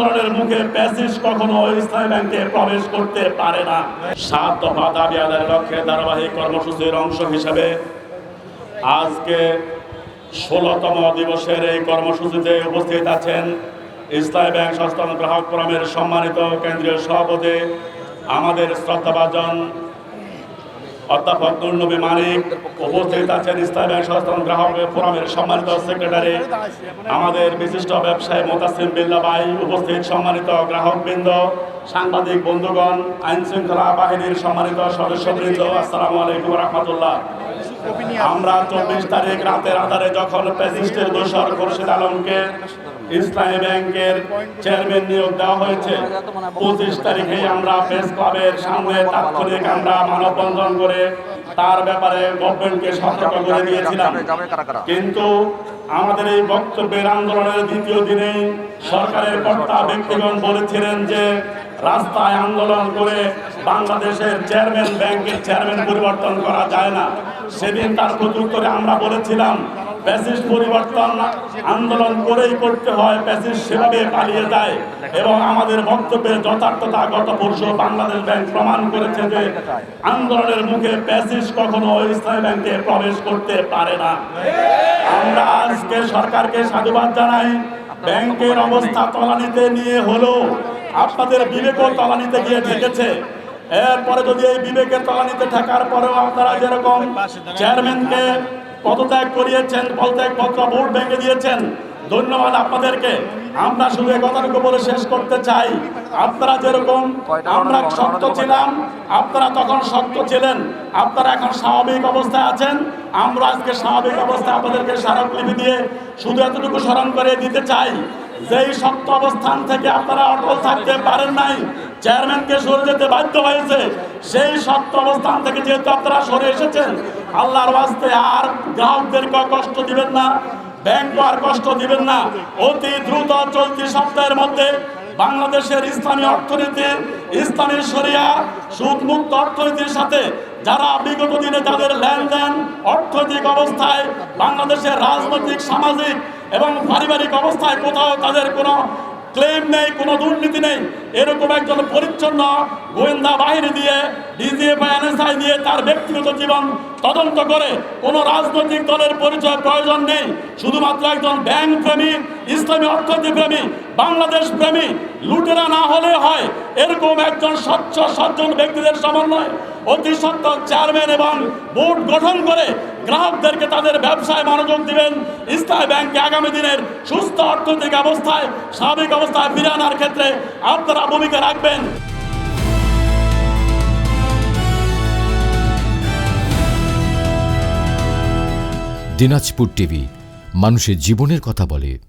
আন্দোলনের মুখে ফ্যাসিস্ট কখনো ইসলামী ব্যাংকে প্রবেশ করতে পারে না। 7 দফা দাবি আদায়ের লক্ষ্যে ধারাবাহিক কর্মসূচির অংশ হিসেবে আজকে 16তম দিবসের এই কর্মসূচিতে উপস্থিত আছেন ইসলামী ব্যাংক সংস্থান গ্রাহক ফোরামের সম্মানিত কেন্দ্রীয় সভাপতি আমাদের শ্রদ্ধাভাজন অধ্যাপক নুরনবী মানিক, উপস্থিত আছেন ইসলামী ব্যাংক সংস্থান গ্রাহক ফোরামের সম্মানিত সেক্রেটারি আমাদের বিশিষ্ট ব্যবসায়ী মোতাসিম বিল্লাহ ভাই, উপস্থিত সম্মানিত গ্রাহকবৃন্দ, সাংবাদিক বন্ধুগণ, আইন শৃঙ্খলা বাহিনীর সম্মানিত সদস্যবৃন্দ, আসসালামু আলাইকুম রাহমাতুল্লাহ। আমরা 24 তারিখ রাতের আধারে যখন ফ্যাসিস্টের দোসর খুরশিদ আলমকে ইসলামী ব্যাংকের চেয়ারম্যান নিয়োগ দেওয়া হয়েছে, 25 তারিখে আমরা প্রেস ক্লাবের সামনে তাৎক্ষণিক আমরা মানববন্ধন করে তার ব্যাপারে গভর্নমেন্টকে সতর্ক করে দিয়েছিলাম। কিন্তু আমাদের এই বক্তব্যের আন্দোলনের দ্বিতীয় দিনেই সরকারের কর্তা ব্যক্তিগণ বলেছিলেন যে রাস্তায় আন্দোলন করে বাংলাদেশের চেয়ারম্যান ব্যাংকের চেয়ারম্যান পরিবর্তন করা যায় না। সেদিন তার প্রত্যুত্তরে আমরা বলেছিলাম ফ্যাসিস্ট পরিবর্তন আন্দোলন করেই করতে হয়, ফ্যাসিস্ট সেভাবে পালিয়ে যায়। এবং আমাদের বক্তব্যের যথার্থতা গত পরশু বাংলাদেশ ব্যাংক প্রমাণ করেছে যে আন্দোলনের মুখে ফ্যাসিস্ট কখনো ইসলামী ব্যাংকে প্রবেশ করতে পারে না। আমরা আজকে সরকারকে সাধুবাদ জানাই, ব্যাংকের অবস্থা তলানিতে নিয়ে হলো আপনাদের বিবেকও তলানিতে গিয়ে ঠেকেছে। এরপরে যদি এই বিবেকের তলানিতে থাকার পরেও আপনারা যেরকম চেয়ারম্যানকে পদত্যাগ করিয়েছেন, পদত্যাগপত্র ভোট ব্যাংকে দিয়েছেন, ধন্যবাদ আপনাদেরকে। আমরা শুধু এই কথাটুকু বলে শেষ করতে চাই, আপনারা যেরকম আমরা শক্ত ছিলাম, আপনারা তখন শক্ত ছিলেন, আপনারা এখন স্বাভাবিক অবস্থায় আছেন। আমরা আজকে স্বাভাবিক অবস্থায় আপনাদেরকে স্মারকলিপি দিয়ে শুধু এতটুকু স্মরণ করে দিতে চাই, যেই শক্ত অবস্থান থেকে আপনারা অটল থাকতে পারেন নাই, চেয়ারম্যানকে সরে যেতে বাধ্য হয়েছে, সেই শক্ত অবস্থান থেকে যেহেতু আপনারা সরে এসেছেন, আল্লাহর ওয়াস্তে আর গ্রাহকদেরকে কষ্ট দিবেন না, ব্যাংকও আর কষ্ট দিবেন না। অতি দ্রুত চলতি সপ্তাহের মধ্যে বাংলাদেশের ইসলামী অর্থনীতি, ইসলামী শরিয়া, সুদমুক্ত অর্থনীতির সাথে যারা বিগত দিনে যাদের লেনদেন অর্থনৈতিক অবস্থায় বাংলাদেশের রাজনৈতিক, সামাজিক এবং পারিবারিক অবস্থায় কোথাও তাদের কোনো ক্লেম নেই, কোনো দুর্নীতি নেই, এরকম একজন পরিচ্ছন্ন গোয়েন্দা বাহিনী দিয়ে ডিজিএফআই এনএসআই দিয়ে তার ব্যক্তিগত জীবন তদন্ত করে কোনো রাজনৈতিক দলের পরিচয় প্রয়োজন নেই। শুধুমাত্র একজন ব্যাংক প্রেমী, ইসলামী অর্থনীতি প্রেমী, বাংলাদেশ প্রেমী, লুটেরা না হলে হয় এরকম একজন স্বচ্ছ সজ্জন ব্যক্তিদের সমন্বয় অতি সত্ত্বর চেয়ারম্যান এবং বোর্ড গঠন করে গ্রাহকদেরকে তাদের ব্যবসায় মনোযোগ দিবেন। ইসলামী ব্যাংকে আগামী দিনের সুস্থ অর্থনৈতিক অবস্থায়, স্বাভাবিক অবস্থায় ফিরে আনার ক্ষেত্রে আপনারা ভূমিকা রাখবেন। দিনাজপুর টিভি, মানুষের জীবনের কথা বলে।